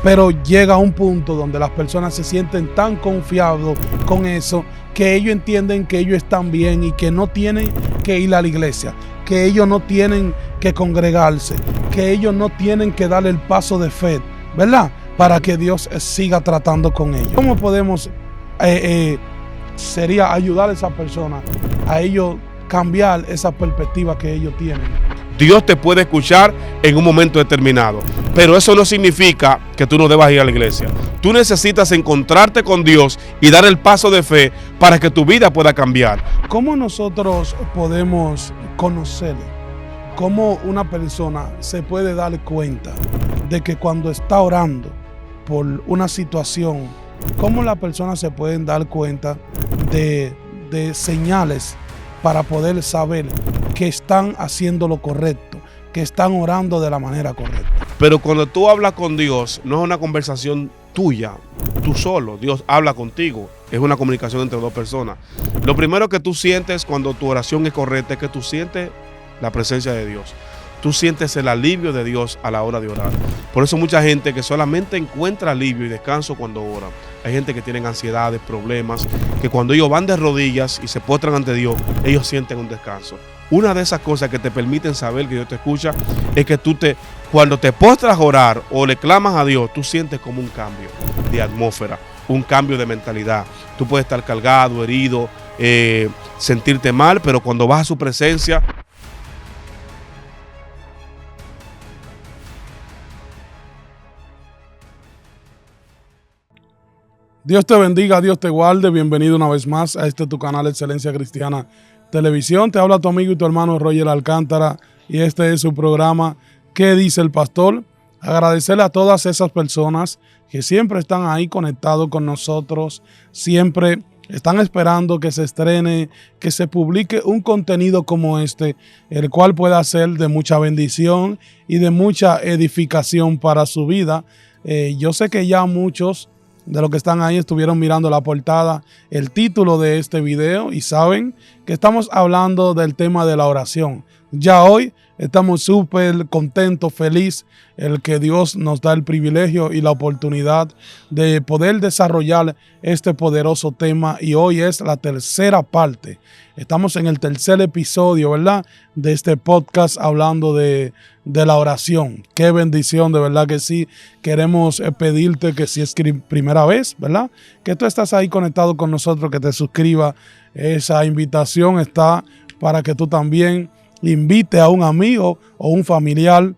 pero llega un punto donde las personas se sienten tan confiados con eso que ellos entienden que ellos están bien y que no tienen que ir a la iglesia, que ellos no tienen que congregarse, que ellos no tienen que darle el paso de fe, ¿verdad? Para que Dios siga tratando con ellos. ¿Cómo podemos sería ayudar a esa persona a ellos cambiar esa perspectiva que ellos tienen? Dios te puede escuchar en un momento determinado, pero eso no significa que tú no debas ir a la iglesia. Tú necesitas encontrarte con Dios y dar el paso de fe para que tu vida pueda cambiar. ¿Cómo nosotros podemos conocer cómo una persona se puede dar cuenta de que cuando está orando por una situación, cómo las personas se pueden dar cuenta de señales para poder saber que están haciendo lo correcto, que están orando de la manera correcta? Pero cuando tú hablas con Dios, no es una conversación tuya, tú solo. Dios habla contigo, es una comunicación entre dos personas. Lo primero que tú sientes cuando tu oración es correcta es que tú sientes la presencia de Dios. Tú sientes el alivio de Dios a la hora de orar. Por eso mucha gente que solamente encuentra alivio y descanso cuando ora. Hay gente que tienen ansiedades, problemas, que cuando ellos van de rodillas y se postran ante Dios, ellos sienten un descanso. Una de esas cosas que te permiten saber que Dios te escucha es que cuando te postras a orar o le clamas a Dios, tú sientes como un cambio de atmósfera, un cambio de mentalidad. Tú puedes estar cargado, herido, sentirte mal, pero cuando vas a su presencia, Dios te bendiga, Dios te guarde. Bienvenido una vez más a tu canal Excelencia Cristiana Televisión. Te habla tu amigo y tu hermano Roger Alcántara y este es su programa ¿Qué dice el pastor? Agradecerle a todas esas personas que siempre están ahí conectados con nosotros, siempre están esperando que se estrene, que se publique un contenido como este, el cual pueda ser de mucha bendición y de mucha edificación para su vida. Yo sé que ya muchos de los que están ahí estuvieron mirando la portada, el título de este video y saben que estamos hablando del tema de la oración. Ya hoy estamos súper contentos, felices, el que Dios nos da el privilegio y la oportunidad de poder desarrollar este poderoso tema y hoy es la tercera parte. Estamos en el tercer episodio, ¿verdad? De este podcast hablando de la oración. Qué bendición, de verdad que sí. Queremos pedirte que si es primera vez, ¿verdad? Que tú estás ahí conectado con nosotros, que te suscribas. Esa invitación está para que tú también invite a un amigo o un familiar.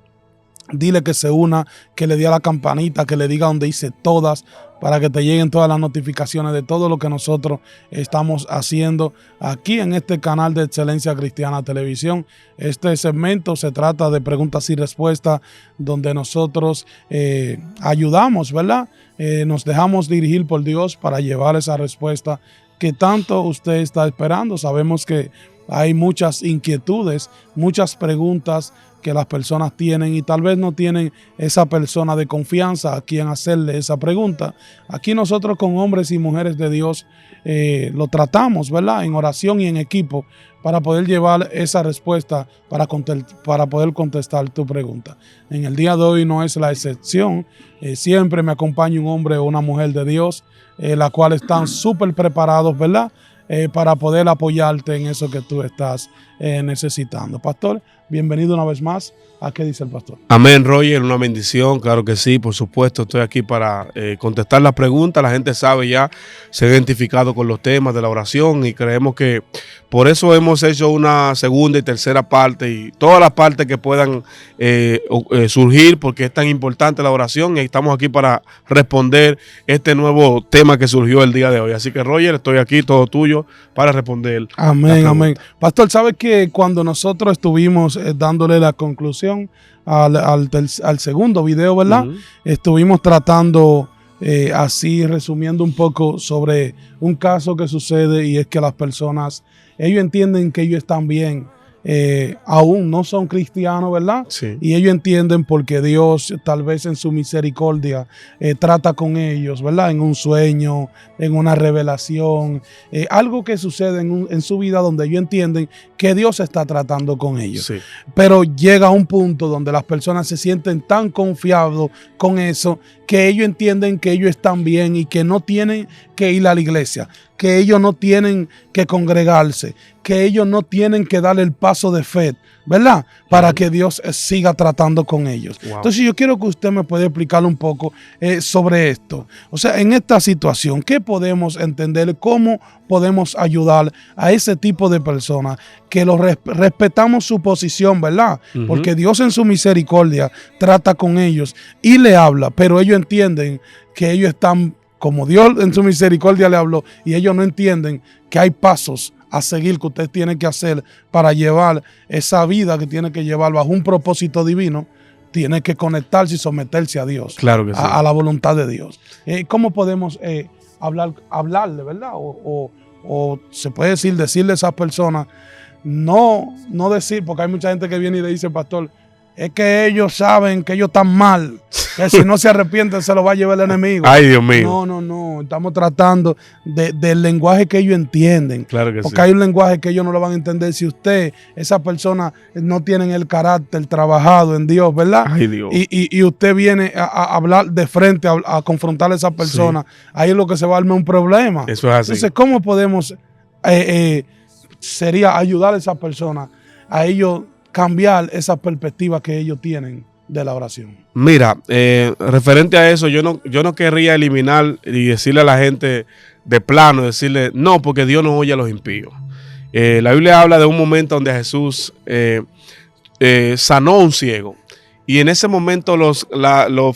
Dile que se una, que le dé a la campanita, que le diga donde dice todas, para que te lleguen todas las notificaciones de todo lo que nosotros estamos haciendo aquí en este canal de Excelencia Cristiana Televisión. Este segmento se trata de preguntas y respuestas donde nosotros ayudamos, ¿verdad? Nos dejamos dirigir por Dios para llevar esa respuesta que tanto usted está esperando. Sabemos que hay muchas inquietudes, muchas preguntas que las personas tienen y tal vez no tienen esa persona de confianza a quien hacerle esa pregunta. Aquí nosotros con hombres y mujeres de Dios lo tratamos, ¿verdad? En oración y en equipo para poder llevar esa respuesta para poder contestar tu pregunta. En el día de hoy no es la excepción. Siempre me acompaña un hombre o una mujer de Dios, la cual están súper preparados, ¿verdad? Para poder apoyarte en eso que tú estás necesitando. Pastor, bienvenido una vez más a ¿Qué dice el pastor? Amén, Roger, una bendición, claro que sí, por supuesto, estoy aquí para contestar las preguntas. La gente sabe ya, se ha identificado con los temas de la oración y creemos que por eso hemos hecho una segunda y tercera parte y todas las partes que puedan surgir, porque es tan importante la oración y estamos aquí para responder este nuevo tema que surgió el día de hoy. Así que, Roger, estoy aquí, todo tuyo, para responder. Amén, amén. Pastor, ¿sabe que cuando nosotros estuvimos dándole la conclusión al segundo video, ¿verdad? Estuvimos tratando así, resumiendo un poco sobre un caso que sucede y es que las personas, ellos entienden que ellos están bien, aún no son cristianos, ¿verdad? Sí. Y ellos entienden porque Dios tal vez en su misericordia trata con ellos, ¿verdad? En un sueño, en una revelación, algo que sucede en su vida donde ellos entienden que Dios está tratando con ellos. Sí. Pero llega a un punto donde las personas se sienten tan confiados con eso que ellos entienden que ellos están bien y que no tienen que ir a la iglesia, que ellos no tienen que congregarse, que ellos no tienen que dar el paso de fe, ¿verdad? Para que Dios siga tratando con ellos. Wow. Entonces yo quiero que usted me pueda explicar un poco sobre esto. O sea, en esta situación, ¿qué podemos entender? ¿Cómo podemos ayudar a ese tipo de personas que respetamos su posición, ¿verdad? Porque Dios en su misericordia trata con ellos y le habla, pero ellos entienden que ellos están, como Dios en su misericordia le habló, y ellos no entienden que hay pasos a seguir que usted tiene que hacer para llevar esa vida que tiene que llevar bajo un propósito divino. Tiene que someterse a Dios, Claro que sí. a la voluntad de Dios. ¿Cómo podemos hablarle, verdad? O se puede decirle a esas personas, no decir, porque hay mucha gente que viene y le dice, pastor, es que ellos saben que ellos están mal, que si no se arrepienten se lo va a llevar el enemigo. Ay, Dios mío. No, estamos tratando del lenguaje que ellos entienden. Claro que porque sí. hay un lenguaje que ellos no lo van a entender si esas personas no tienen el carácter trabajado en Dios, ¿verdad? Ay, Dios. Y usted viene a hablar de frente, a confrontar a esa persona, ahí es lo que se va a armar un problema. Eso es así. Entonces, ¿cómo podemos sería ayudar a esas personas a ellos cambiar esa perspectiva que ellos tienen de la oración? Mira, referente a eso, yo no querría eliminar y decirle a la gente de plano, decirle, no, porque Dios no oye a los impíos. La Biblia habla de un momento donde Jesús sanó a un ciego. Y en ese momento los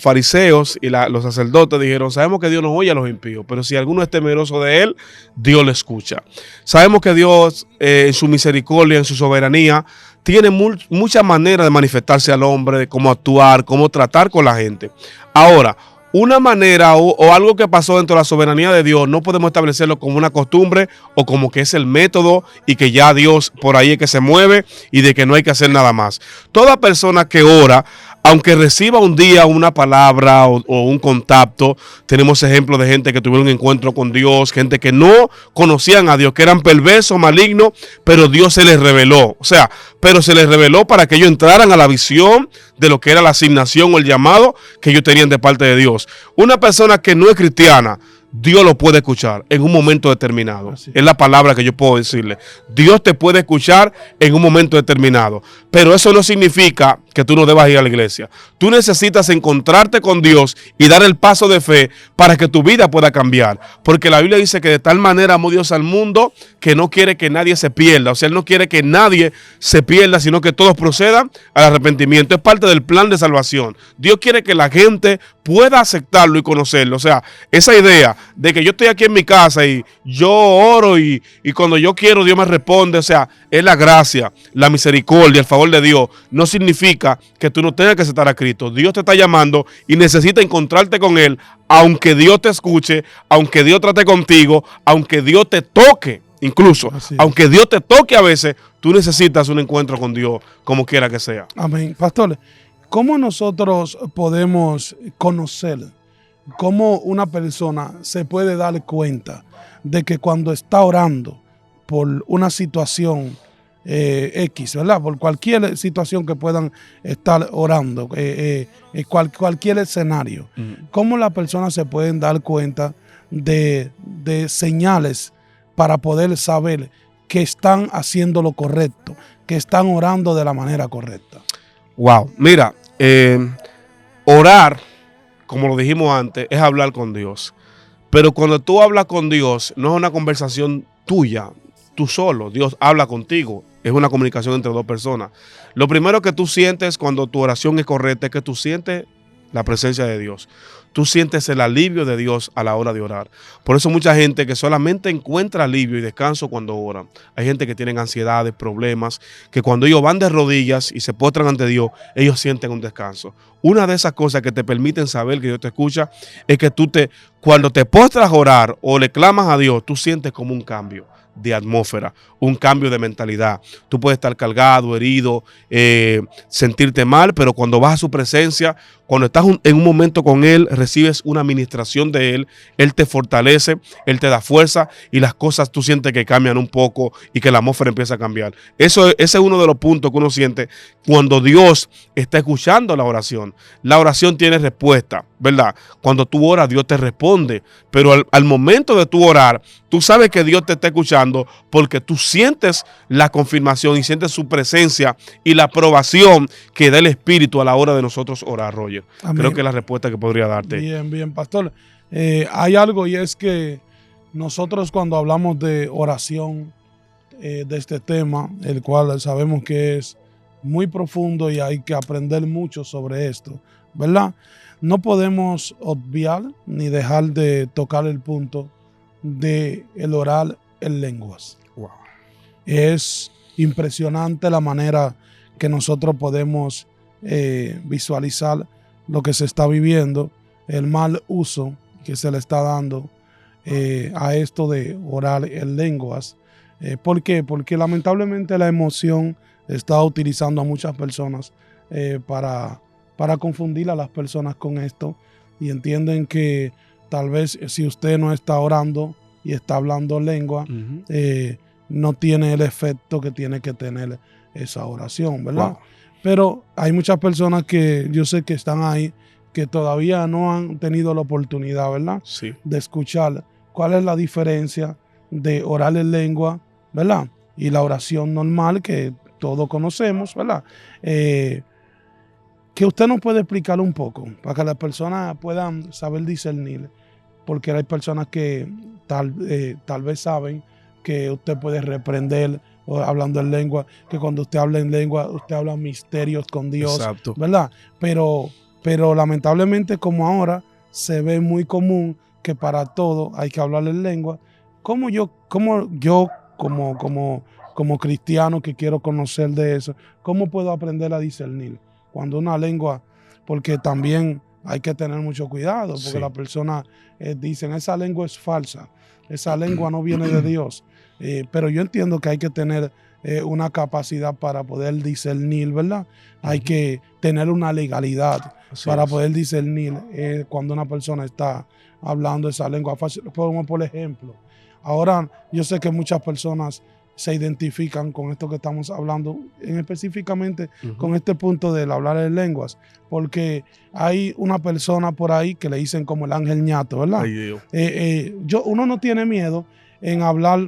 fariseos y los sacerdotes dijeron, sabemos que Dios no oye a los impíos, pero si alguno es temeroso de él, Dios le escucha. Sabemos que Dios en su misericordia, en su soberanía, tiene muchas maneras de manifestarse al hombre, de cómo actuar, cómo tratar con la gente. Ahora, una manera o algo que pasó dentro de la soberanía de Dios, no podemos establecerlo como una costumbre o como que es el método y que ya Dios por ahí es que se mueve y de que no hay que hacer nada más. Toda persona que ora, aunque reciba un día una palabra o un contacto, tenemos ejemplos de gente que tuvieron un encuentro con Dios, gente que no conocían a Dios, que eran perversos, malignos, pero Dios se les reveló. O sea, pero se les reveló para que ellos entraran a la visión de lo que era la asignación o el llamado que ellos tenían de parte de Dios. Una persona que no es cristiana, Dios lo puede escuchar en un momento determinado. Así. Es la palabra que yo puedo decirle. Dios te puede escuchar en un momento determinado. Pero eso no significa que tú no debas ir a la iglesia. Tú necesitas encontrarte con Dios y dar el paso de fe para que tu vida pueda cambiar. Porque la Biblia dice que de tal manera amó Dios al mundo que no quiere que nadie se pierda. O sea, Él no quiere que nadie se pierda, sino que todos procedan al arrepentimiento. Es parte del plan de salvación. Dios quiere que la gente pueda aceptarlo y conocerlo. O sea, esa idea de que yo estoy aquí en mi casa y yo oro y cuando yo quiero Dios me responde, o sea, es la gracia, la misericordia, el favor de Dios. No significa que tú no tengas que aceptar a Cristo. Dios te está llamando y necesita encontrarte con Él, aunque Dios te escuche, aunque Dios trate contigo, aunque Dios te toque. Incluso, aunque Dios te toque a veces, tú necesitas un encuentro con Dios, como quiera que sea. Amén. Pastor, ¿cómo nosotros podemos conocer, cómo una persona se puede dar cuenta de que cuando está orando por una situación X, ¿verdad? Por cualquier situación que puedan estar orando, cualquier escenario, ¿cómo las personas se pueden dar cuenta de señales para poder saber que están haciendo lo correcto, que están orando de la manera correcta? Wow, mira, orar, como lo dijimos antes, es hablar con Dios. Pero cuando tú hablas con Dios, no es una conversación tuya, tú solo. Dios habla contigo. Es una comunicación entre dos personas. Lo primero que tú sientes cuando tu oración es correcta es que tú sientes la presencia de Dios. Tú sientes el alivio de Dios a la hora de orar. Por eso mucha gente que solamente encuentra alivio y descanso cuando oran. Hay gente que tienen ansiedades, problemas, que cuando ellos van de rodillas y se postran ante Dios, ellos sienten un descanso. Una de esas cosas que te permiten saber que Dios te escucha es que cuando te postras a orar o le clamas a Dios, tú sientes como un cambio. de atmósfera, un cambio de mentalidad. Tú puedes estar cargado, herido, sentirte mal, pero cuando vas a su presencia, cuando estás en un momento con Él, recibes una administración de Él te fortalece, Él te da fuerza y las cosas tú sientes que cambian un poco y que la atmósfera empieza a cambiar. Ese es uno de los puntos que uno siente cuando Dios está escuchando la oración. La oración tiene respuesta, ¿verdad? Cuando tú oras, Dios te responde, pero al momento de tú orar, tú sabes que Dios te está escuchando porque tú sientes la confirmación y sientes su presencia y la aprobación que da el Espíritu a la hora de nosotros orar, Roger. Amén. Creo que es la respuesta que podría darte. Bien, pastor. Hay algo y es que nosotros cuando hablamos de oración, de este tema, el cual sabemos que es muy profundo y hay que aprender mucho sobre esto, ¿verdad? No podemos obviar ni dejar de tocar el punto de el orar en lenguas. Wow. Es impresionante la manera que nosotros podemos visualizar lo que se está viviendo, el mal uso que se le está dando a esto de orar en lenguas. ¿Por qué? Porque lamentablemente la emoción está utilizando a muchas personas para confundir a las personas con esto y entienden que tal vez si usted no está orando y está hablando lengua, no tiene el efecto que tiene que tener esa oración, ¿verdad? Wow. Pero hay muchas personas que yo sé que están ahí que todavía no han tenido la oportunidad, ¿verdad? Sí. De escuchar cuál es la diferencia de orar en lengua, ¿verdad? Y la oración normal que todos conocemos, ¿verdad? Que usted nos puede explicar un poco para que las personas puedan saber discernir, porque hay personas que tal vez saben que usted puede reprender hablando en lengua, que cuando usted habla en lengua, usted habla misterios con Dios, exacto, ¿verdad? Pero lamentablemente como ahora se ve muy común que para todo hay que hablar en lengua, como cristiano que quiero conocer de eso, ¿cómo puedo aprender a discernir? Cuando una lengua, porque también hay que tener mucho cuidado, porque las personas dicen, esa lengua es falsa, esa lengua no viene de Dios. Pero yo entiendo que hay que tener una capacidad para poder discernir, ¿verdad? Hay que tener una legalidad para poder discernir cuando una persona está hablando esa lengua. Como por ejemplo, ahora yo sé que muchas personas se identifican con esto que estamos hablando, específicamente con este punto del hablar en lenguas, porque hay una persona por ahí que le dicen como el ángel ñato, ¿verdad? Uno no tiene miedo en hablar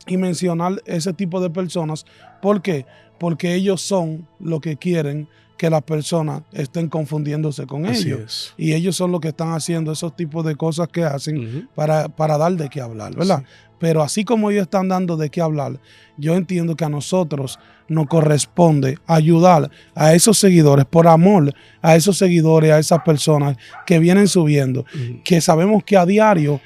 y mencionar ese tipo de personas. ¿Por qué? Porque ellos son lo que quieren que las personas estén confundiéndose con ellos. Y ellos son los que están haciendo esos tipos de cosas que hacen para dar de qué hablar, ¿verdad? Sí. Pero así como ellos están dando de qué hablar, yo entiendo que a nosotros nos corresponde ayudar a esos seguidores, por amor a esos seguidores, a esas personas que vienen subiendo, que sabemos que a diario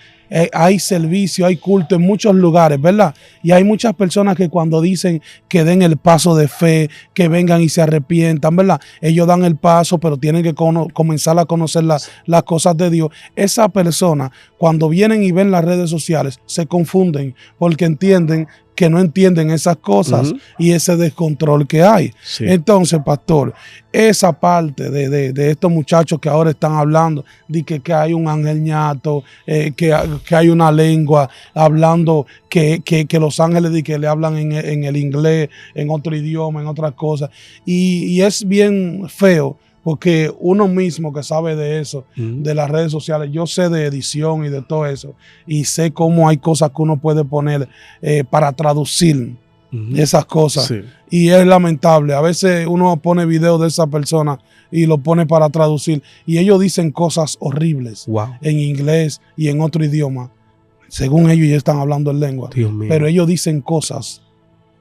hay servicio, hay culto en muchos lugares, ¿verdad? Y hay muchas personas que cuando dicen que den el paso de fe, que vengan y se arrepientan, ¿verdad? Ellos dan el paso, pero tienen que comenzar a conocer las cosas de Dios. Esa persona, cuando vienen y ven las redes sociales, se confunden porque entienden que no entienden esas cosas y ese descontrol que hay. Sí. Entonces, pastor, esa parte de estos muchachos que ahora están hablando, de que hay un ángel ñato, que hay una lengua hablando, que los ángeles de que le hablan en el inglés, en otro idioma, en otras cosas. Y es bien feo, porque uno mismo que sabe de eso, de las redes sociales, yo sé de edición y de todo eso, y sé cómo hay cosas que uno puede poner para traducir esas cosas. Sí. Y es lamentable. A veces uno pone videos de esa persona y lo pone para traducir, y ellos dicen cosas horribles en inglés y en otro idioma. Según ellos ya están hablando en lengua, pero ellos dicen cosas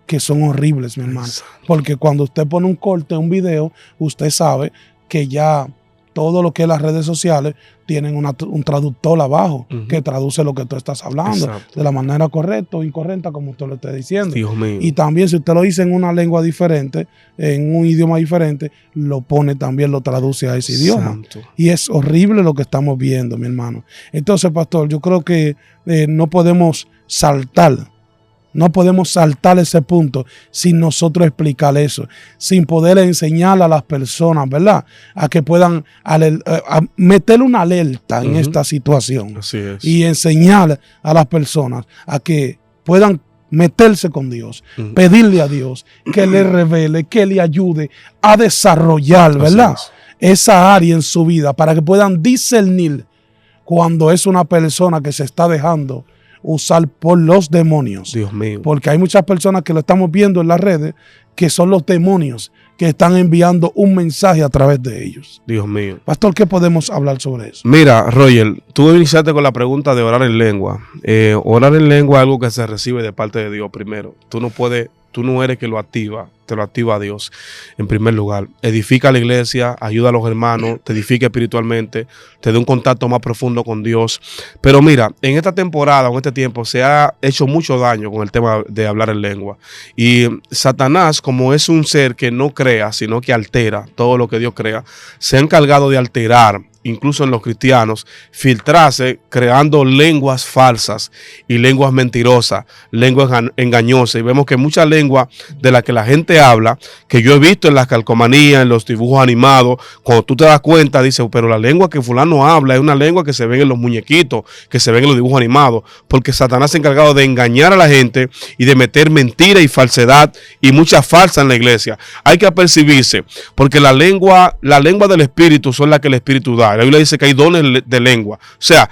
que son horribles, mi hermano. Porque cuando usted pone un corte, un video, usted sabe que ya todo lo que es las redes sociales tienen un traductor abajo que traduce lo que tú estás hablando de la manera correcta o incorrecta, como usted lo está diciendo. Dios mío. Y también si usted lo dice en una lengua diferente, en un idioma diferente, lo pone también, lo traduce a ese idioma. Y es horrible lo que estamos viendo, mi hermano. Entonces, pastor, yo creo que no podemos saltar No podemos saltar ese punto sin nosotros explicar eso, sin poder enseñar a las personas, ¿verdad? A que puedan a meter una alerta en esta situación. Así es. Y enseñar a las personas a que puedan meterse con Dios, pedirle a Dios que le revele, que le ayude a desarrollar, ¿verdad? Esa área en su vida para que puedan discernir cuando es una persona que se está dejando usar por los demonios. Dios mío. Porque hay muchas personas que lo estamos viendo en las redes que son los demonios que están enviando un mensaje a través de ellos. Dios mío. Pastor, ¿qué podemos hablar sobre eso? Mira, Roger, tú iniciaste con la pregunta de orar en lengua. Orar en lengua es algo que se recibe de parte de Dios primero. Tú no eres que lo activa, te lo activa Dios en primer lugar. Edifica la iglesia, ayuda a los hermanos, te edifica espiritualmente, te da un contacto más profundo con Dios. Pero mira, en esta temporada, en este tiempo, se ha hecho mucho daño con el tema de hablar en lengua. Y Satanás, como es un ser que no crea, sino que altera todo lo que Dios crea, se ha encargado de alterar, incluso en los cristianos, filtrarse creando lenguas falsas y lenguas mentirosas, lenguas engañosas. Y vemos que muchas lenguas de las que la gente habla, que yo he visto en las calcomanías, en los dibujos animados, cuando tú te das cuenta, dices, pero la lengua que fulano habla es una lengua que se ve en los muñequitos, que se ven en los dibujos animados, porque Satanás se ha encargado de engañar a la gente y de meter mentira y falsedad y mucha falsa en la iglesia. Hay que apercibirse, porque la lengua del Espíritu son las que el Espíritu da. La Biblia dice que hay dones de lengua. O sea,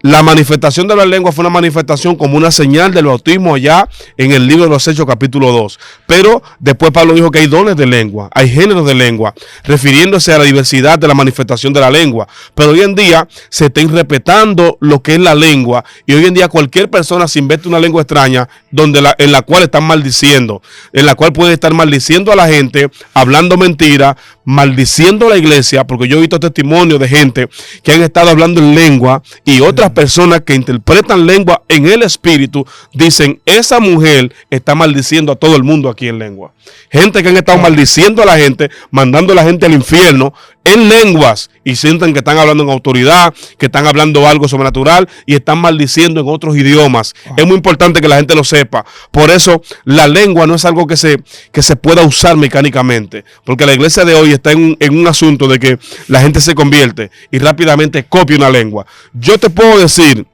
la manifestación de la lengua fue una manifestación como una señal del bautismo allá en el libro de los Hechos capítulo 2. Pero después Pablo dijo que hay dones de lengua, hay géneros de lengua, refiriéndose a la diversidad de la manifestación de la lengua. Pero hoy en día se está irrespetando lo que es la lengua y hoy en día cualquier persona se inventa una lengua extraña en la cual están maldiciendo, en la cual puede estar maldiciendo a la gente, hablando mentira, maldiciendo a la iglesia, porque yo he visto testimonios de gente que han estado hablando en lengua y otras personas que interpretan lengua en el espíritu dicen, esa mujer está maldiciendo a todo el mundo aquí en lengua. Gente que han estado maldiciendo a la gente, mandando a la gente al infierno en lenguas y sienten que están hablando en autoridad, que están hablando algo sobrenatural y están maldiciendo en otros idiomas. Es muy importante que la gente lo sepa. Por eso la lengua no es algo que se pueda usar mecánicamente, porque la iglesia de hoy está en un asunto de que la gente se convierte y rápidamente copia una lengua. Yo te puedo decir,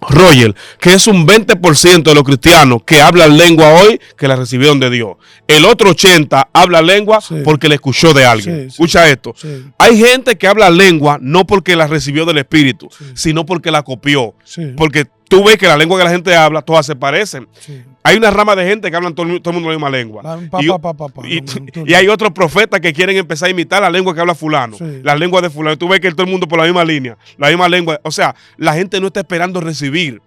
Roger, que es un 20% de los cristianos que hablan lengua hoy que la recibieron de Dios. El otro 80% habla lengua porque la escuchó de alguien. Escucha esto. Hay gente que habla lengua no porque la recibió del Espíritu, sino porque la copió. Porque tú ves que la lengua que la gente habla, todas se parecen. Hay una rama de gente que hablan todo el mundo la misma lengua. Y hay otros profetas que quieren empezar a imitar la lengua que habla fulano. La lengua de fulano. Tú ves que todo el mundo por la misma línea, la misma lengua. O sea, la gente no está esperando recibir.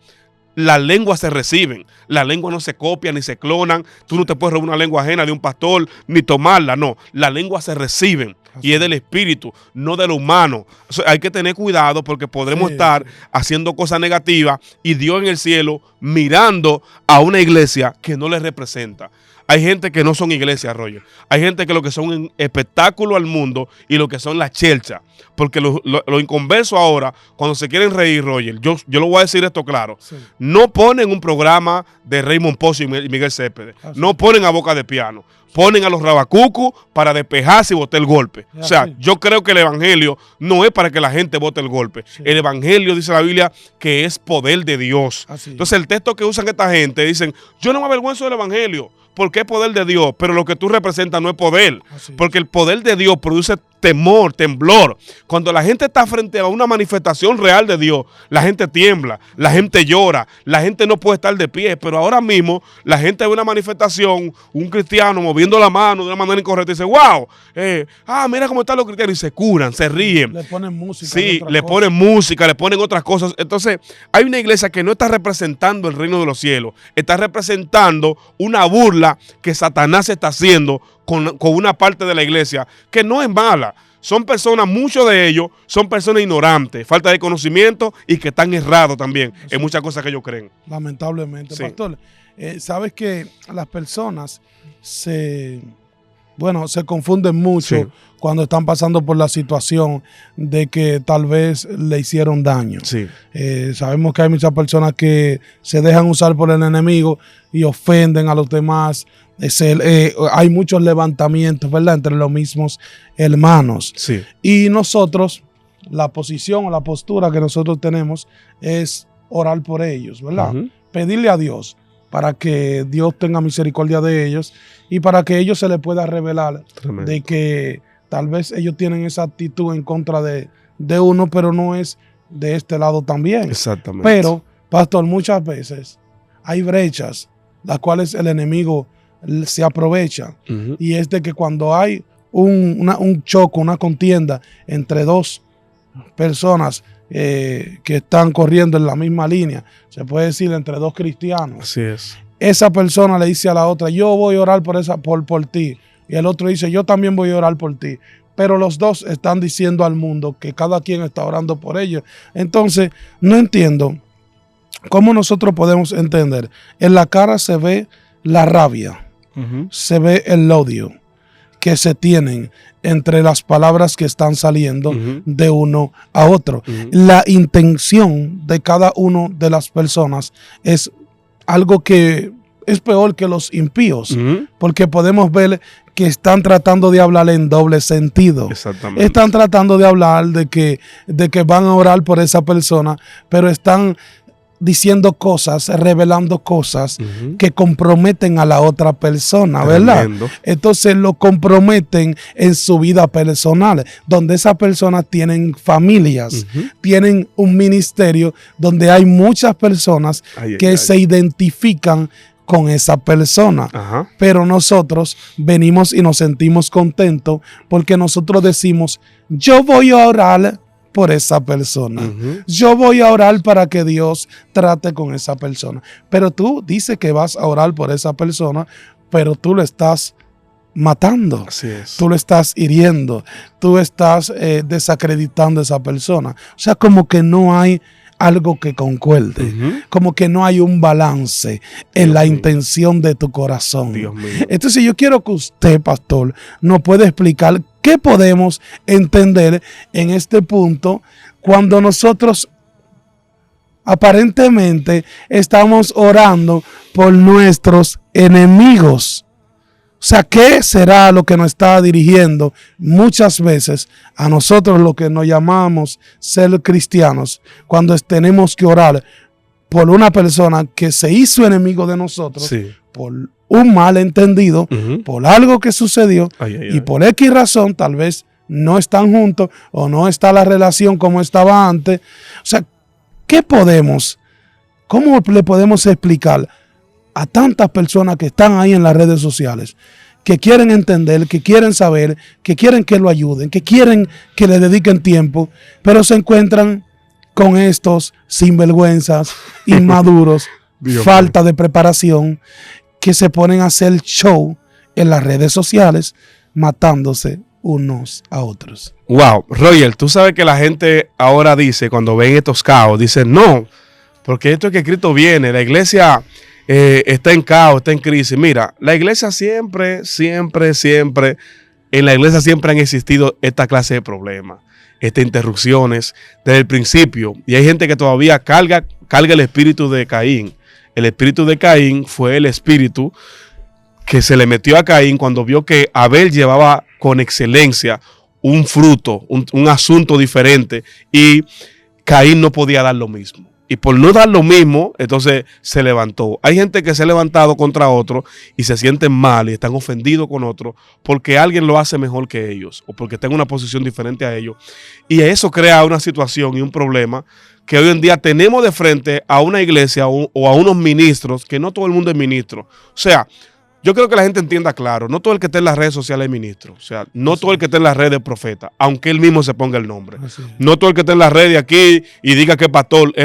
Las lenguas se reciben, las lenguas no se copian ni se clonan. Tú no te puedes robar una lengua ajena de un pastor ni tomarla, no. Las lenguas se reciben y es del espíritu, no de lo humano. O sea, hay que tener cuidado porque podremos estar haciendo cosas negativas y Dios en el cielo mirando a una iglesia que no le representa. Hay gente que no son iglesias, Roger. Hay gente que lo que son espectáculo al mundo y lo que son las chelchas. Porque lo inconverso ahora, cuando se quieren reír, Roger, yo lo voy a decir esto claro. No ponen un programa de Raymond Pozo y Miguel Céspedes. No ponen a boca de piano. Ponen a los rabacucos para despejarse y botar el golpe. O sea, yo creo que el evangelio no es para que la gente vote el golpe. El evangelio, dice la Biblia, que es poder de Dios. Entonces el texto que usan esta gente, dicen, yo no me avergüenzo del evangelio, porque es poder de Dios, pero lo que tú representas no es poder. Porque el poder de Dios produce temor, temblor. Cuando la gente está frente a una manifestación real de Dios, la gente tiembla, la gente llora, la gente no puede estar de pie. Pero ahora mismo la gente ve una manifestación, un cristiano moviendo la mano de una manera incorrecta y dice, wow, mira cómo están los cristianos, y se curan, se ríen. Le ponen música. Sí, le ponen música, le ponen otras cosas. Entonces hay una iglesia que no está representando el reino de los cielos, está representando una burla que Satanás está haciendo con una parte de la iglesia que no es mala. Son personas, muchos de ellos son personas ignorantes, falta de conocimiento y que están errados también en muchas cosas que ellos creen. Lamentablemente, pastor. Sabes que las personas se bueno, se confunden mucho Sí. cuando están pasando por la situación de que tal vez le hicieron daño. Sí. Sabemos que hay muchas personas que se dejan usar por el enemigo y ofenden a los demás. Hay muchos levantamientos, ¿verdad?, entre los mismos hermanos. Sí. Y nosotros, la posición o la postura que nosotros tenemos es orar por ellos, ¿verdad? Ujú. Pedirle a Dios para que Dios tenga misericordia de ellos y para que ellos se les pueda revelar Tremendo. de que tal vez ellos tienen esa actitud en contra de uno, pero no es de este lado también. Exactamente. Pero, pastor, muchas veces hay brechas las cuales el enemigo se aprovecha. Ujú. Y es de que cuando hay un choque, una contienda entre dos personas que están corriendo en la misma línea, se puede decir entre dos cristianos, Así es. esa persona le dice a la otra, yo voy a orar por ti, y el otro dice, yo también voy a orar por ti, pero los dos están diciendo al mundo que cada quien está orando por ellos. Entonces, no entiendo cómo nosotros podemos entender, en la cara se ve la rabia, Ujú. se ve el odio que se tienen entre las palabras que están saliendo Ujú. de uno a otro. Ujú. La intención de cada uno de las personas es algo que es peor que los impíos, Ujú. porque podemos ver que están tratando de hablar en doble sentido. Exactamente. Están tratando de hablar de que van a orar por esa persona, pero están diciendo cosas, revelando cosas Ujú. que comprometen a la otra persona, ¿verdad? Tremendo. Entonces lo comprometen en su vida personal, donde esas personas tienen familias, Ujú. tienen un ministerio donde hay muchas personas Ay, ay, que ay. se identifican con esa persona. Ajá. Pero nosotros venimos y nos sentimos contentos porque nosotros decimos, yo voy a orar por esa persona. Ujú. Yo voy a orar para que Dios trate con esa persona. Pero tú dices que vas a orar por esa persona, pero tú lo estás matando. Así es. Tú lo estás hiriendo. Tú estás desacreditando a esa persona. O sea, como que no hay algo que concuerde. Ujú. Como que no hay un balance en Dios la mío. intención de tu corazón. Dios mío. Entonces yo quiero que usted, pastor, nos pueda explicar qué podemos entender en este punto cuando nosotros aparentemente estamos orando por nuestros enemigos. O sea, ¿qué será lo que nos está dirigiendo muchas veces a nosotros, lo que nos llamamos ser cristianos, cuando tenemos que orar por una persona que se hizo enemigo de nosotros, Sí. por un malentendido, Ujú. por algo que sucedió, Ay, ay, y ay. por X razón tal vez no están juntos o no está la relación como estaba antes? O sea, ¿cómo le podemos explicar a tantas personas que están ahí en las redes sociales, que quieren entender, que quieren saber, que quieren que lo ayuden, que quieren que le dediquen tiempo, pero se encuentran con estos sinvergüenzas, inmaduros, Dios falta de preparación, que se ponen a hacer show en las redes sociales, matándose unos a otros? Wow, Roger, tú sabes que la gente ahora dice, cuando ven estos caos, dicen, no, porque esto es que Cristo viene, la iglesia está en caos, está en crisis. Mira, la iglesia siempre, en la iglesia siempre han existido esta clase de problemas, estas interrupciones desde el principio. Y hay gente que todavía carga el espíritu de Caín. El espíritu de Caín fue el espíritu que se le metió a Caín cuando vio que Abel llevaba con excelencia un fruto, un asunto diferente, y Caín no podía dar lo mismo. Y por no dar lo mismo, entonces se levantó. Hay gente que se ha levantado contra otro y se sienten mal y están ofendidos con otro porque alguien lo hace mejor que ellos o porque está en una posición diferente a ellos. Y eso crea una situación y un problema que hoy en día tenemos de frente a una iglesia o a unos ministros, que no todo el mundo es ministro. O sea, yo creo que la gente entienda claro, no todo el que está en las redes sociales es ministro. O sea, no todo el que está en las redes es profeta, aunque él mismo se ponga el nombre. Así es. No todo el que está en las redes aquí y diga que es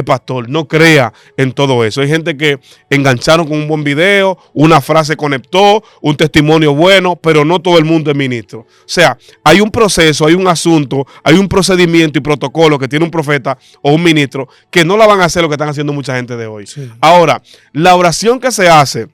pastor. No crea en todo eso. Hay gente que engancharon con un buen video, una frase conectó, un testimonio bueno, pero no todo el mundo es ministro. O sea, hay un proceso, hay un asunto, hay un procedimiento y protocolo que tiene un profeta o un ministro que no la van a hacer lo que están haciendo mucha gente de hoy. Sí. Ahora, la oración que se hace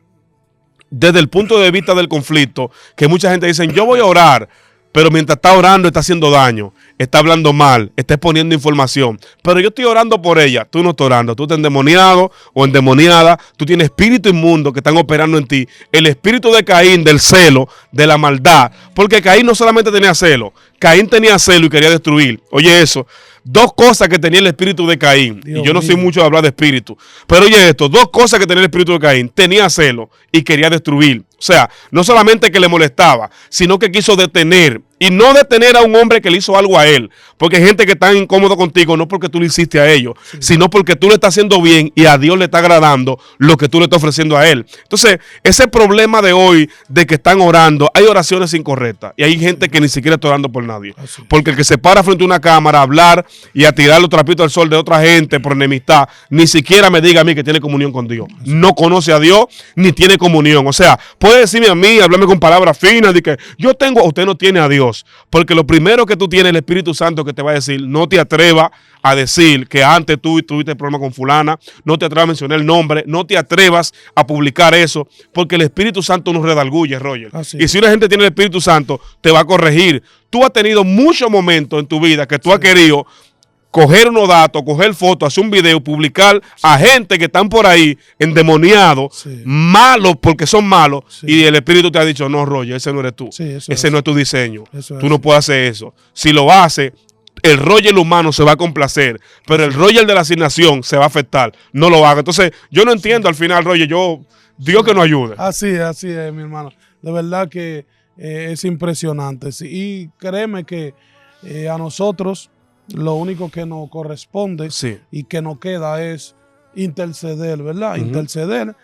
desde el punto de vista del conflicto, que mucha gente dice, yo voy a orar, pero mientras está orando está haciendo daño, está hablando mal, está exponiendo información. Pero yo estoy orando por ella, tú no estás orando, tú estás endemoniado o endemoniada, tú tienes espíritu inmundo que están operando en ti. El espíritu de Caín, del celo, de la maldad, porque Caín no solamente tenía celo, Caín tenía celo y quería destruir. Oye eso, dos cosas que tenía el espíritu de Caín, Dios y yo no mío. soy mucho de hablar de espíritu, pero oye esto, dos cosas que tenía el espíritu de Caín, tenía celo y quería destruir. O sea, no solamente que le molestaba, sino que quiso detener. Y no detener a un hombre que le hizo algo a él. Porque hay gente que está incómodo contigo, no porque tú le hiciste a ellos, sino porque tú le estás haciendo bien y a Dios le está agradando lo que tú le estás ofreciendo a él. Entonces, ese problema de hoy de que están orando, hay oraciones incorrectas. Y hay gente que ni siquiera está orando por nadie. Porque el que se para frente a una cámara a hablar y a tirar los trapitos al sol de otra gente por enemistad, ni siquiera me diga a mí que tiene comunión con Dios. No conoce a Dios ni tiene comunión. O sea, puede decirme a mí, hablarme con palabras finas, de que yo tengo, usted no tiene a Dios. Porque lo primero que tú tienes, el Espíritu Santo que te va a decir, no te atrevas a decir que antes tú tuviste problema con fulana, no te atrevas a mencionar el nombre, no te atrevas a publicar eso, porque el Espíritu Santo nos redarguye, Roger. Y si una gente tiene el Espíritu Santo, te va a corregir. Tú has tenido muchos momentos en tu vida que tú has querido coger unos datos, coger fotos, hacer un video, publicar a gente que están por ahí endemoniados, malos porque son malos, y el Espíritu te ha dicho, no, Roger, ese no eres tú, ese no es tu diseño, tú no puedes hacer eso. Si lo haces, el Roger humano se va a complacer, pero el Roger de la asignación se va a afectar, no lo haga. Entonces, yo no entiendo al final, Roger, Dios que nos ayude. Así es, mi hermano. De verdad que es impresionante. Sí. Y créeme que a nosotros lo único que nos corresponde y que nos queda es interceder, ¿verdad? Interceder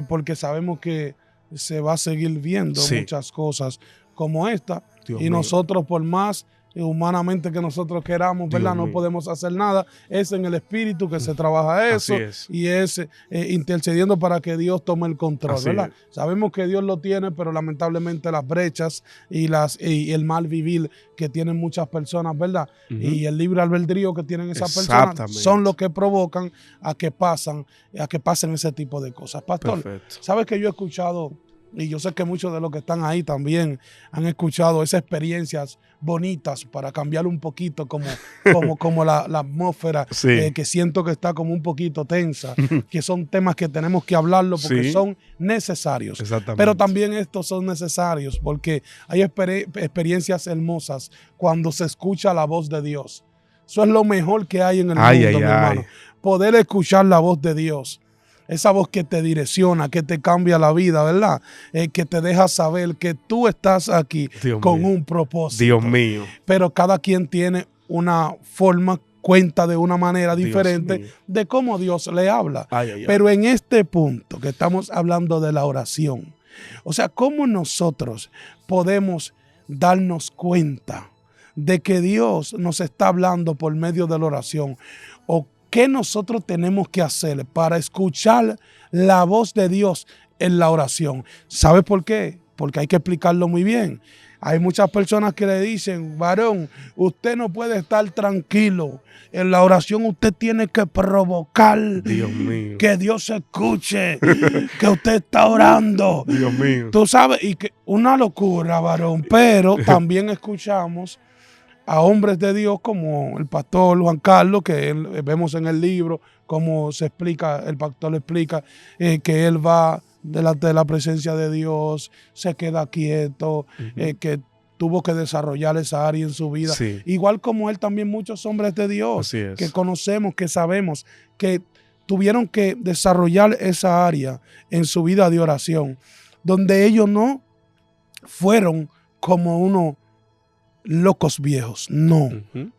porque sabemos que se va a seguir viendo muchas cosas como esta. Dios mío. Nosotros, por más humanamente que nosotros queramos, ¿verdad? No podemos hacer nada. Es en el Espíritu que se trabaja eso. Y es intercediendo para que Dios tome el control, ¿verdad? Sabemos que Dios lo tiene, pero lamentablemente las brechas y el mal vivir que tienen muchas personas, ¿verdad? Y el libre albedrío que tienen esas personas son los que provocan a que pasen ese tipo de cosas. Pastor, ¿sabes que yo he escuchado? Y yo sé que muchos de los que están ahí también han escuchado esas experiencias bonitas para cambiar un poquito como la atmósfera que siento que está como un poquito tensa, que son temas que tenemos que hablarlo porque son necesarios. Pero también estos son necesarios porque hay experiencias hermosas cuando se escucha la voz de Dios. Eso es lo mejor que hay en el mundo, mi hermano. Poder escuchar la voz de Dios. Esa voz que te direcciona, que te cambia la vida, ¿verdad? Que te deja saber que tú estás aquí con un propósito. Dios mío. Pero cada quien tiene una forma, cuenta de una manera diferente de cómo Dios le habla. Pero en este punto que estamos hablando de la oración, o sea, ¿cómo nosotros podemos darnos cuenta de que Dios nos está hablando por medio de la oración? ¿O qué nosotros tenemos que hacer para escuchar la voz de Dios en la oración? ¿Sabe por qué? Porque hay que explicarlo muy bien. Hay muchas personas que le dicen, varón, usted no puede estar tranquilo. En la oración usted tiene que provocar que Dios se escuche, que usted está orando. Dios mío. Tú sabes, y que una locura, varón, pero también escuchamos a hombres de Dios como el pastor Juan Carlos, que vemos en el libro, como se explica, el pastor explica que él va delante de la presencia de Dios, se queda quieto, que tuvo que desarrollar esa área en su vida. Igual como él, también muchos hombres de Dios que conocemos, que sabemos, que tuvieron que desarrollar esa área en su vida de oración, donde ellos no fueron como unos locos viejos, no,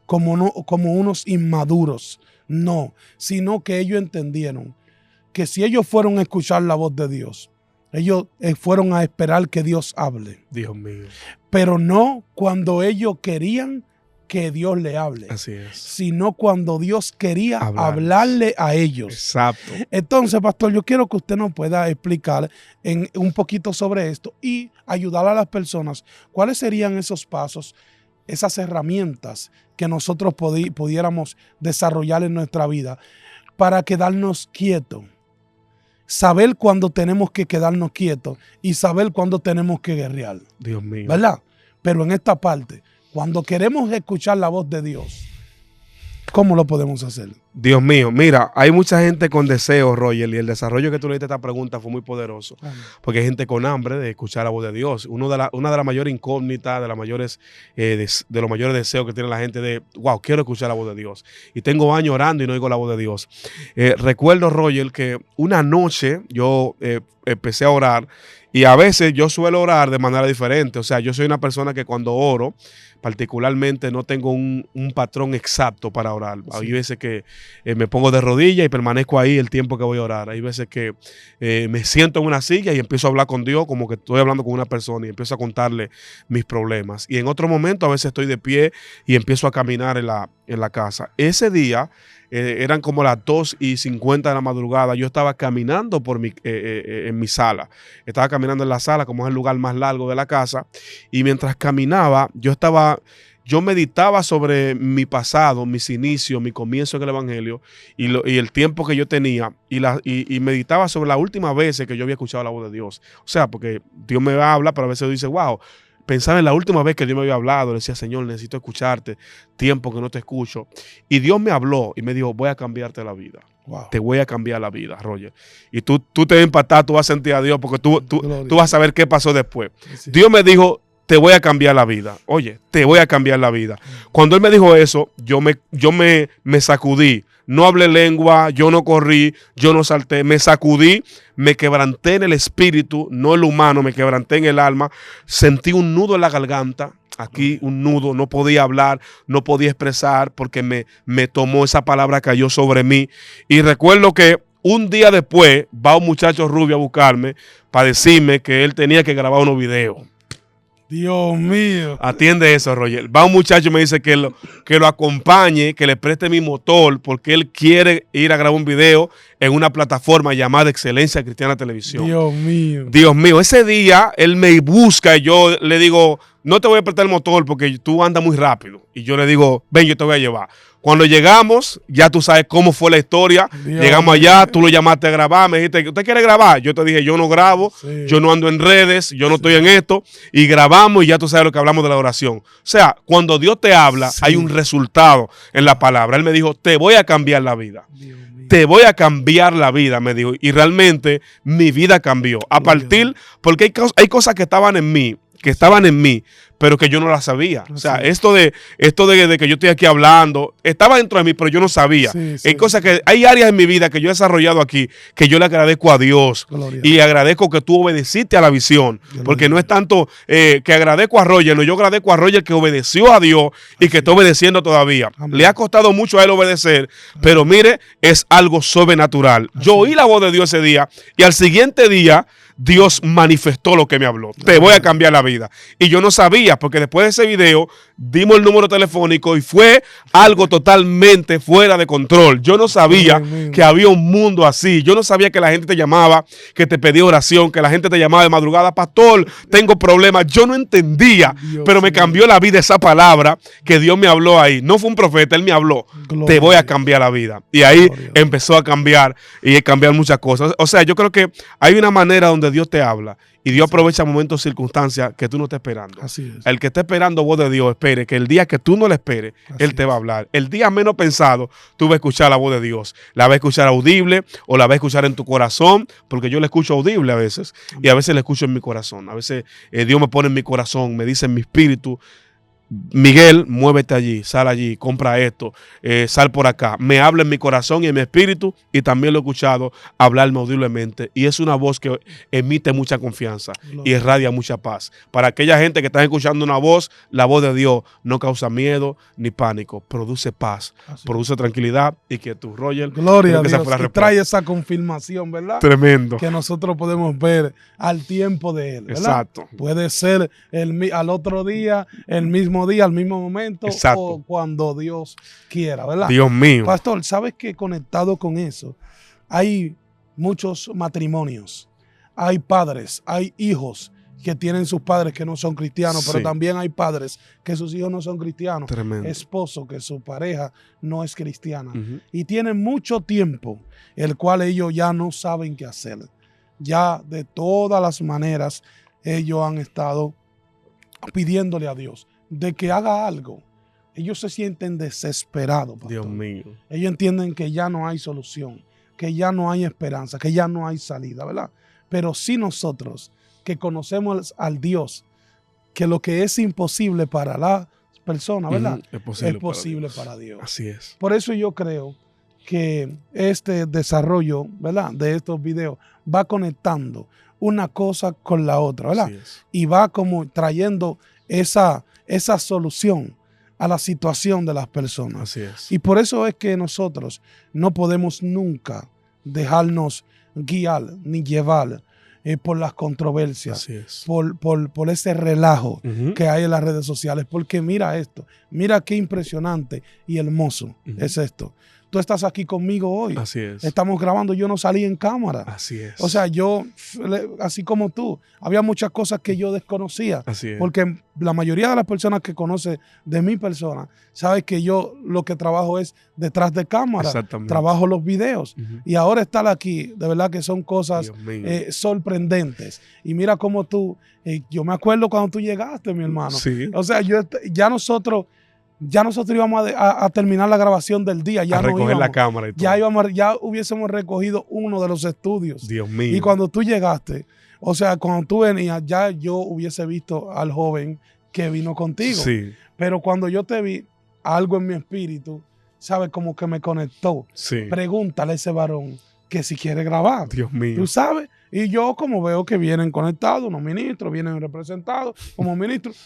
como unos inmaduros, no, sino que ellos entendieron que si ellos fueron a escuchar la voz de Dios, ellos fueron a esperar que Dios hable. Dios mío. Pero no cuando ellos querían que Dios le hable. Así es. Sino cuando Dios quería hablarle a ellos. Exacto. Entonces, pastor, yo quiero que usted nos pueda explicar un poquito sobre esto y ayudar a las personas. ¿Cuáles serían esos pasos, esas herramientas que nosotros pudiéramos desarrollar en nuestra vida para quedarnos quietos saber cuándo tenemos que quedarnos quietos y saber cuándo tenemos que guerrear. Dios mío. ¿Verdad? Pero en esta parte, cuando queremos escuchar la voz de Dios, ¿cómo lo podemos hacer? Dios mío, mira, hay mucha gente con deseos, Roger, y el desarrollo que tú le diste a esta pregunta fue muy poderoso, porque hay gente con hambre de escuchar la voz de Dios. Una de las mayores incógnitas, de los mayores deseos que tiene la gente de, wow, quiero escuchar la voz de Dios. Y tengo años orando y no oigo la voz de Dios. Recuerdo, Roger, que una noche yo empecé a orar, y a veces yo suelo orar de manera diferente. O sea, yo soy una persona que cuando oro, particularmente no tengo un patrón exacto para orar. Sí. Hay veces que me pongo de rodillas y permanezco ahí el tiempo que voy a orar. Hay veces que me siento en una silla y empiezo a hablar con Dios como que estoy hablando con una persona y empiezo a contarle mis problemas. Y en otro momento a veces estoy de pie y empiezo a caminar en la casa. Ese día eran como las 2:50 de la madrugada. Yo estaba caminando en mi sala. Estaba caminando en la sala, como es el lugar más largo de la casa. Y mientras caminaba, yo meditaba sobre mi pasado, mis inicios, mi comienzo en el Evangelio y el tiempo que yo tenía y meditaba sobre las últimas veces que yo había escuchado la voz de Dios. O sea, porque Dios me habla, pero a veces dice, wow, pensaba en la última vez que Dios me había hablado, le decía, Señor, necesito escucharte, tiempo que no te escucho. Y Dios me habló y me dijo, voy a cambiarte la vida. Wow. Te voy a cambiar la vida, Roger. Y tú te vas a impactar, tú vas a sentir a Dios porque tú vas a saber qué pasó después. Sí. Dios me dijo, te voy a cambiar la vida. Oye, te voy a cambiar la vida. Cuando Él me dijo eso, yo me sacudí. No hablé lengua, yo no corrí, yo no salté, me sacudí, me quebranté en el espíritu, no el humano, me quebranté en el alma, sentí un nudo en la garganta, aquí un nudo, no podía hablar, no podía expresar porque me tomó esa palabra, cayó sobre mí. Y recuerdo que un día después va un muchacho rubio a buscarme para decirme que él tenía que grabar unos videos. Dios mío. Atiende eso, Roger. Va un muchacho y me dice que lo acompañe, que le preste mi motor, porque él quiere ir a grabar un video en una plataforma llamada Excelencia Cristiana Televisión. Dios mío. Dios mío. Ese día él me busca y yo le digo, no te voy a prestar el motor porque tú andas muy rápido. Y yo le digo, ven, yo te voy a llevar. Cuando llegamos, ya tú sabes cómo fue la historia. Dios. Llegamos allá, tú lo llamaste a grabar, me dijiste, ¿usted quiere grabar? Yo te dije, yo no grabo, sí. Yo no ando en redes, yo no estoy en esto. Y grabamos y ya tú sabes lo que hablamos de la oración. O sea, cuando Dios te habla, sí. Hay un resultado en la palabra. Él me dijo, te voy a cambiar la vida. Te voy a cambiar la vida, me dijo. Y realmente mi vida cambió. A partir, porque hay cosas que estaban en mí, pero que yo no la sabía. O sea, esto de que yo estoy aquí hablando, estaba dentro de mí, pero yo no sabía. Sí, sí. Hay áreas en mi vida que yo he desarrollado aquí, que yo le agradezco a Dios. Gloria. Y agradezco que tú obedeciste a la visión. Gloria. Porque no es tanto que agradezco a Roger, no, yo agradezco a Roger que obedeció a Dios y que está obedeciendo todavía. Amén. Le ha costado mucho a él obedecer, pero mire, es algo sobrenatural. Yo oí la voz de Dios ese día y al siguiente día Dios manifestó lo que me habló. Te voy a cambiar la vida. Y yo no sabía, porque después de ese video dimos el número telefónico y fue algo totalmente fuera de control. Yo no sabía que había un mundo así. Yo no sabía que la gente te llamaba, que te pedía oración, que la gente te llamaba de madrugada, pastor, tengo problemas. Yo no entendía, pero me cambió la vida esa palabra que Dios me habló ahí. No fue un profeta, Él me habló. Te voy a cambiar la vida. Y ahí empezó a cambiar y a cambiar muchas cosas. O sea, yo creo que hay una manera donde Dios te habla y Dios aprovecha momentos, circunstancias que tú no estás esperando. Así es. El que esté esperando voz de Dios, espere que el día que tú no le esperes, Él te va a hablar. El día menos pensado, tú vas a escuchar la voz de Dios. La vas a escuchar audible o la vas a escuchar en tu corazón, porque yo la escucho audible a veces y a veces la escucho en mi corazón. A veces Dios me pone en mi corazón, me dice en mi espíritu, Miguel, muévete allí, compra esto, sal por acá. Me habla en mi corazón y en mi espíritu y también lo he escuchado hablarme audiblemente. Y es una voz que emite mucha confianza y irradia mucha paz. Para aquella gente que está escuchando una voz, la voz de Dios no causa miedo ni pánico, produce paz, produce tranquilidad y que tu Roger. Gloria a Dios, y trae esa confirmación, ¿verdad? Tremendo. Que nosotros podemos ver al tiempo de Él, ¿verdad? Exacto. Puede ser al otro día, el mismo día, al mismo momento. Exacto. O cuando Dios quiera, ¿verdad? Dios mío. Pastor, ¿sabes que conectado con eso hay muchos matrimonios? Hay padres, hay hijos que tienen sus padres que no son cristianos, pero Sí. también hay padres que sus hijos no son cristianos. Tremendo. Esposo que su pareja no es cristiana. Ujú. Y tienen mucho tiempo, el cual ellos ya no saben qué hacer. Ya de todas las maneras, ellos han estado pidiéndole a Dios de que haga algo. Ellos se sienten desesperados, pastor. Dios mío. Ellos entienden que ya no hay solución, que ya no hay esperanza, que ya no hay salida, ¿verdad? Pero sí nosotros, que conocemos al Dios, que lo que es imposible para la persona, ¿verdad? Ujú. Es Es posible para Dios. Así es. Por eso yo creo que este desarrollo, ¿verdad?, de estos videos va conectando una cosa con la otra, ¿verdad? Así es. Y va como trayendo esa solución a la situación de las personas. Así es. Y por eso es que nosotros no podemos nunca dejarnos guiar ni llevar por las controversias, Así es. por ese relajo Ujú. que hay en las redes sociales. Porque mira esto, mira qué impresionante y hermoso Ujú. es esto. Tú estás aquí conmigo hoy. Así es. Estamos grabando, yo no salí en cámara. Así es. O sea, yo, así como tú, había muchas cosas que yo desconocía. Así es. Porque la mayoría de las personas que conocen de mi persona, sabe que yo lo que trabajo es detrás de cámara. Exactamente. Trabajo los videos. Ujú. Y ahora estar aquí, de verdad que son cosas Dios mío. sorprendentes. Y mira cómo tú, yo me acuerdo cuando tú llegaste, mi hermano. Sí. O sea, ya nosotros íbamos a terminar la grabación del día. Ya A no recoger la íbamos. cámara y todo. Ya hubiésemos recogido uno de los estudios. Dios mío. Y cuando tú llegaste, o sea, cuando tú venías, ya yo hubiese visto al joven que vino contigo. Sí. Pero cuando yo te vi, algo en mi espíritu, ¿sabes? Como que me conectó. Sí. Pregúntale a ese varón que si quiere grabar. Dios mío. ¿Tú sabes? Y yo, como veo que vienen conectados, unos ministros, vienen representados como ministros,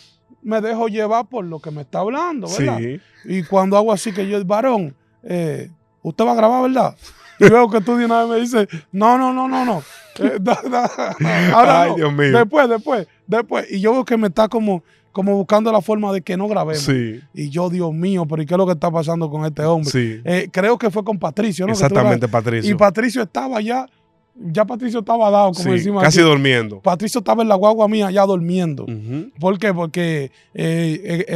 me dejo llevar por lo que me está hablando, ¿verdad? Sí. Y cuando hago así que yo, varón, usted va a grabar, ¿verdad? Y veo que tú de una vez me dices, no. Ahora Ay, no. Dios mío. Después. Y yo veo que me está como buscando la forma de que no grabemos. Sí. Y yo, Dios mío, pero ¿y qué es lo que está pasando con este hombre? Sí. Creo que fue con Patricio, ¿no? Exactamente, Patricio. Y Patricio estaba ya Patricio estaba dado, como Sí, decimos casi aquí. durmiendo. Patricio estaba en la guagua mía ya durmiendo. Ujú. ¿Por qué? Porque él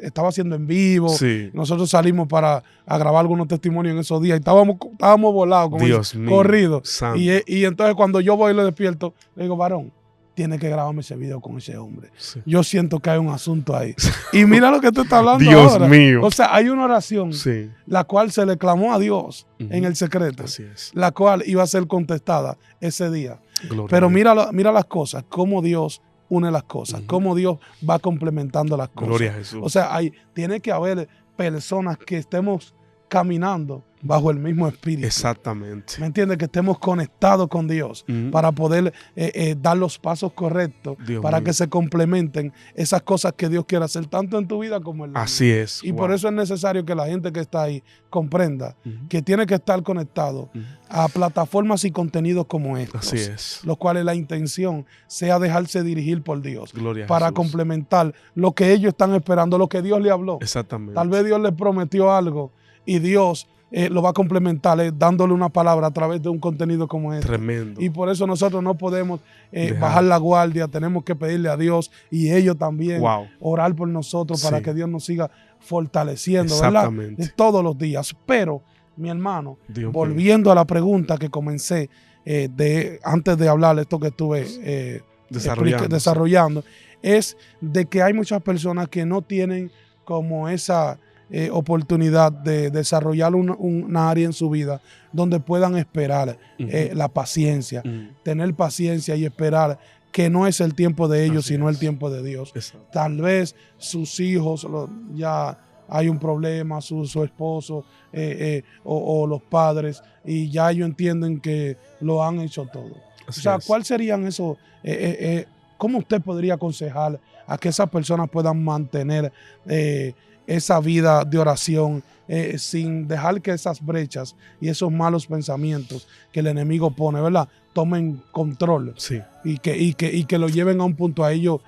estaba haciendo en vivo. Sí. Nosotros salimos a grabar algunos testimonios en esos días y estábamos volados, como Dios dicen, mío. corridos. Santo. Y entonces cuando yo voy y le despierto, le digo, varón, tiene que grabarme ese video con ese hombre. Sí. Yo siento que hay un asunto ahí. Y mira lo que tú estás hablando Dios ahora. mío. O sea, hay una oración, Sí. la cual se le clamó a Dios Ujú. en el secreto, Así es. la cual iba a ser contestada ese día. Gloria Pero a Dios. mira las cosas, cómo Dios une las cosas, Ujú. cómo Dios va complementando las cosas. Gloria a Jesús. O sea, tiene que haber personas que estemos caminando bajo el mismo espíritu. Exactamente. ¿Me entiendes? Que estemos conectados con Dios Ujú. para poder dar los pasos correctos, Dios para mío. que se complementen esas cosas que Dios quiere hacer, tanto en tu vida como en la mía. Así es. Y Wow. por eso es necesario que la gente que está ahí comprenda Ujú. que tiene que estar conectado Ujú. a plataformas y contenidos como estos. Así es. Los cuales la intención sea dejarse dirigir por Dios Gloria a para Jesús. complementar lo que ellos están esperando, lo que Dios le habló. Exactamente. Tal vez Dios les prometió algo y Dios lo va a complementar dándole una palabra a través de un contenido como este. Tremendo. Y por eso nosotros no podemos Dejar. bajar la guardia, tenemos que pedirle a Dios y ellos también Wow. orar por nosotros para Sí. que Dios nos siga fortaleciendo, ¿verdad? Exactamente. Todos los días. Pero, mi hermano, Dios mío. volviendo a la pregunta que comencé antes de hablar esto que estuve desarrollando, es de que hay muchas personas que no tienen como esa oportunidad de desarrollar una área en su vida donde puedan esperar Ujú. la paciencia, Ujú. tener paciencia y esperar que no es el tiempo de ellos, Así sino el es. tiempo de Dios. Exacto. Tal vez sus hijos ya hay un problema, su esposo o los padres, y ya ellos entienden que lo han hecho todo. Así O sea, es. ¿cuál serían esos? ¿Cómo usted podría aconsejar a que esas personas puedan mantener esa vida de oración sin dejar que esas brechas y esos malos pensamientos que el enemigo pone, ¿verdad?, tomen control Sí. y que lo lleven a un punto a ellos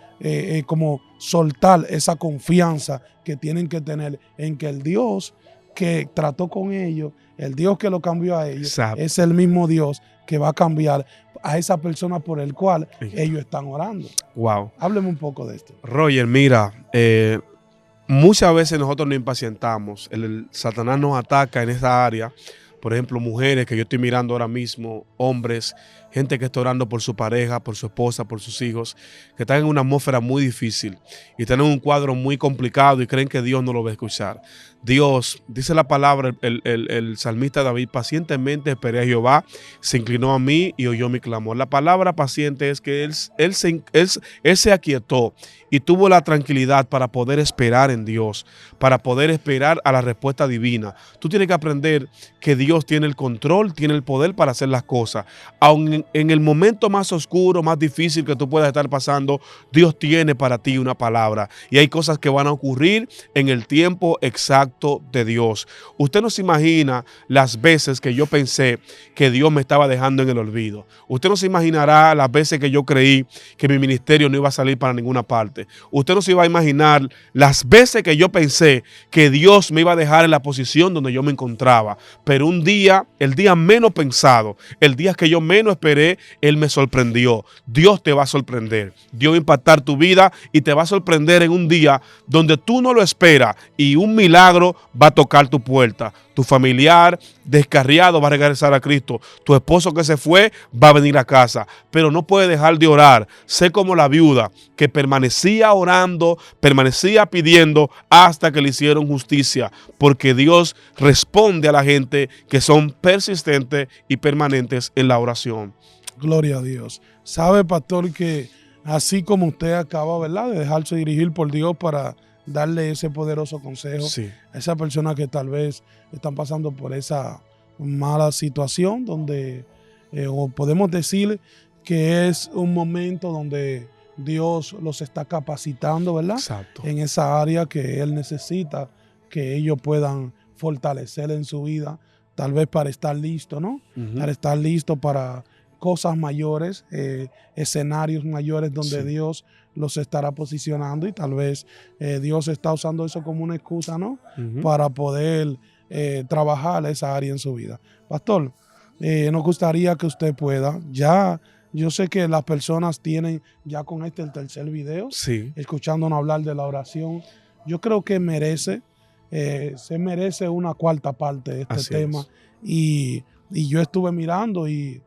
como soltar esa confianza que tienen que tener en que el Dios que trató con ellos, el Dios que lo cambió a ellos, Exacto. es el mismo Dios que va a cambiar a esa persona por el cual ellos están orando. Wow. Hábleme un poco de esto. Roger, mira, muchas veces nosotros nos impacientamos. El Satanás nos ataca en esa área. Por ejemplo, mujeres que yo estoy mirando ahora mismo, hombres, gente que está orando por su pareja, por su esposa, por sus hijos, que están en una atmósfera muy difícil y están en un cuadro muy complicado y creen que Dios no lo va a escuchar. Dios, dice la palabra, el salmista David, pacientemente esperé a Jehová, se inclinó a mí y oyó mi clamor. La palabra paciente es que él se aquietó y tuvo la tranquilidad para poder esperar en Dios, para poder esperar a la respuesta divina. Tú tienes que aprender que Dios tiene el control, tiene el poder para hacer las cosas. Aun en el momento más oscuro, más difícil que tú puedas estar pasando, Dios tiene para ti una palabra. Y hay cosas que van a ocurrir en el tiempo exacto de Dios. Usted no se imagina las veces que yo pensé que Dios me estaba dejando en el olvido. Usted no se imaginará las veces que yo creí que mi ministerio no iba a salir para ninguna parte. Usted no se iba a imaginar las veces que yo pensé que Dios me iba a dejar en la posición donde yo me encontraba. Pero un día, el día menos pensado, el día que yo menos esperé, Él me sorprendió. Dios te va a sorprender. Dios va a impactar tu vida y te va a sorprender en un día donde tú no lo esperas y un milagro va a tocar tu puerta. Tu familiar descarriado va a regresar a Cristo. Tu esposo que se fue va a venir a casa. Pero no puede dejar de orar. Sé como la viuda que permanecía orando, permanecía pidiendo hasta que le hicieron justicia. Porque Dios responde a la gente que son persistentes y permanentes en la oración. Gloria a Dios. Sabe, pastor, que así como usted acaba, ¿verdad?, de dejarse dirigir por Dios para darle ese poderoso consejo a esa persona que tal vez están pasando por esa mala situación donde, o podemos decir que es un momento donde Dios los está capacitando, ¿verdad? Exacto. En esa área que Él necesita que ellos puedan fortalecer en su vida, tal vez para estar listo, ¿no? Para estar listo para cosas mayores, escenarios mayores donde Dios los estará posicionando y tal vez Dios está usando eso como una excusa, ¿no? Para poder trabajar esa área en su vida. Pastor, nos gustaría que usted pueda, ya yo sé que las personas tienen ya con el tercer video, escuchándonos hablar de la oración. Yo creo que se merece una cuarta parte de este tema y yo estuve mirando y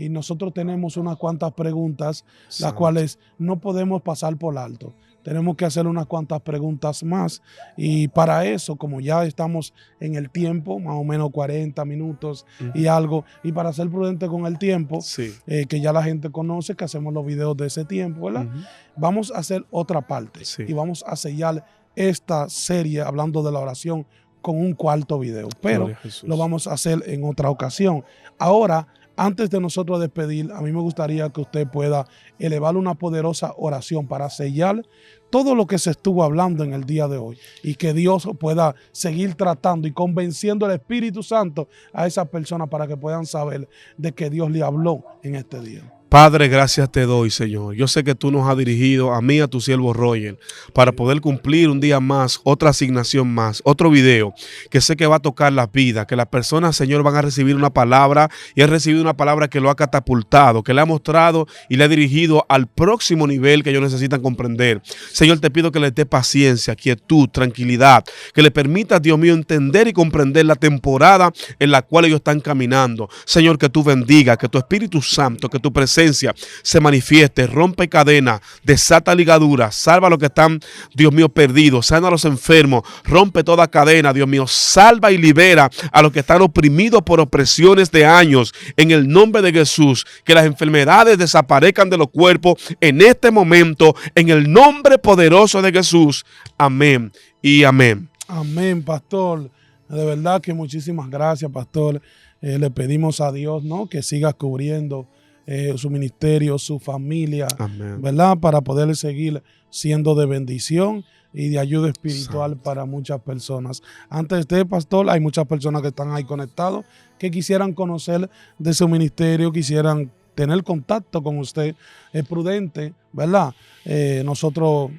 nosotros tenemos unas cuantas preguntas, las cuales no podemos pasar por alto. Tenemos que hacer unas cuantas preguntas más y para eso, como ya estamos en el tiempo, más o menos 40 minutos y algo, y para ser prudente con el tiempo, que ya la gente conoce, que hacemos los videos de ese tiempo, ¿verdad? Vamos a hacer otra parte y vamos a sellar esta serie hablando de la oración con un cuarto video, pero lo vamos a hacer en otra ocasión. Ahora, antes de nosotros despedir, a mí me gustaría que usted pueda elevar una poderosa oración para sellar todo lo que se estuvo hablando en el día de hoy y que Dios pueda seguir tratando y convenciendo al Espíritu Santo a esas personas para que puedan saber de que Dios le habló en este día. Padre, gracias te doy, Señor. Yo sé que tú nos has dirigido a mí, a tu siervo Roger, para poder cumplir un día más, otra asignación más, otro video, que sé que va a tocar las vidas, que las personas, Señor, van a recibir una palabra y han recibido una palabra que lo ha catapultado, que le ha mostrado y le ha dirigido al próximo nivel que ellos necesitan comprender. Señor, te pido que les dé paciencia, quietud, tranquilidad, que le permitas, Dios mío, entender y comprender la temporada en la cual ellos están caminando. Señor, que tú bendiga, que tu Espíritu Santo, que tu presencia se manifieste, rompe cadenas, desata ligaduras, salva a los que están, Dios mío, perdidos, sana a los enfermos, rompe toda cadena, Dios mío, salva y libera a los que están oprimidos por opresiones de años, en el nombre de Jesús, que las enfermedades desaparezcan de los cuerpos en este momento, en el nombre poderoso de Jesús, amén y amén. Amén, pastor, de verdad que muchísimas gracias, pastor. Le pedimos a Dios, ¿no?, que siga cubriendo su ministerio, su familia, ¿verdad?, para poder seguir siendo de bendición y de ayuda espiritual para muchas personas. Antes de pastor, hay muchas personas que están ahí conectados, que quisieran conocer de su ministerio, quisieran tener contacto con usted. Es prudente, ¿verdad?, nosotros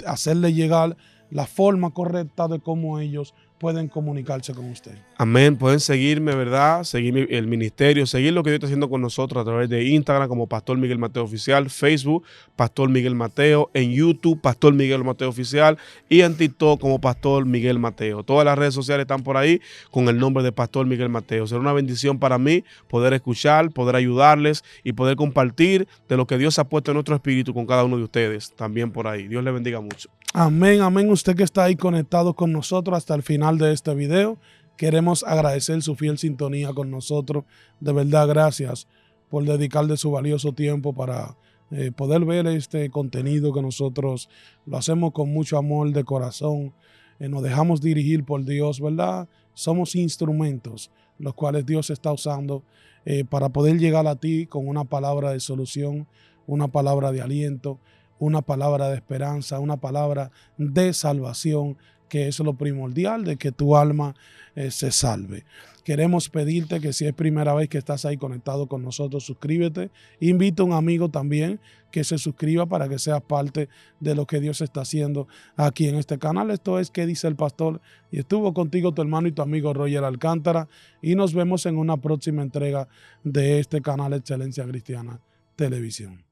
hacerle llegar la forma correcta de cómo ellos pueden comunicarse con usted? Amén. Pueden seguirme, ¿verdad? Seguir el ministerio, seguir lo que Dios está haciendo con nosotros a través de Instagram como Pastor Miguel Mateo Oficial, Facebook, Pastor Miguel Mateo, en YouTube, Pastor Miguel Mateo Oficial y en TikTok como Pastor Miguel Mateo. Todas las redes sociales están por ahí con el nombre de Pastor Miguel Mateo. Será una bendición para mí poder escuchar, poder ayudarles y poder compartir de lo que Dios ha puesto en nuestro espíritu con cada uno de ustedes también por ahí. Dios les bendiga mucho. Amén, amén. Usted que está ahí conectado con nosotros hasta el final de este video, queremos agradecer su fiel sintonía con nosotros. De verdad, gracias por dedicar de su valioso tiempo para poder ver este contenido que nosotros lo hacemos con mucho amor de corazón. Nos dejamos dirigir por Dios, ¿verdad? Somos instrumentos los cuales Dios está usando para poder llegar a ti con una palabra de solución, una palabra de aliento, una palabra de esperanza, una palabra de salvación, que es lo primordial de que tu alma se salve. Queremos pedirte que si es primera vez que estás ahí conectado con nosotros, suscríbete. Invita a un amigo también que se suscriba para que seas parte de lo que Dios está haciendo aquí en este canal. Esto es ¿Qué dice el pastor? Y estuvo contigo tu hermano y tu amigo Roger Alcántara. Y nos vemos en una próxima entrega de este canal Excelencia Cristiana Televisión.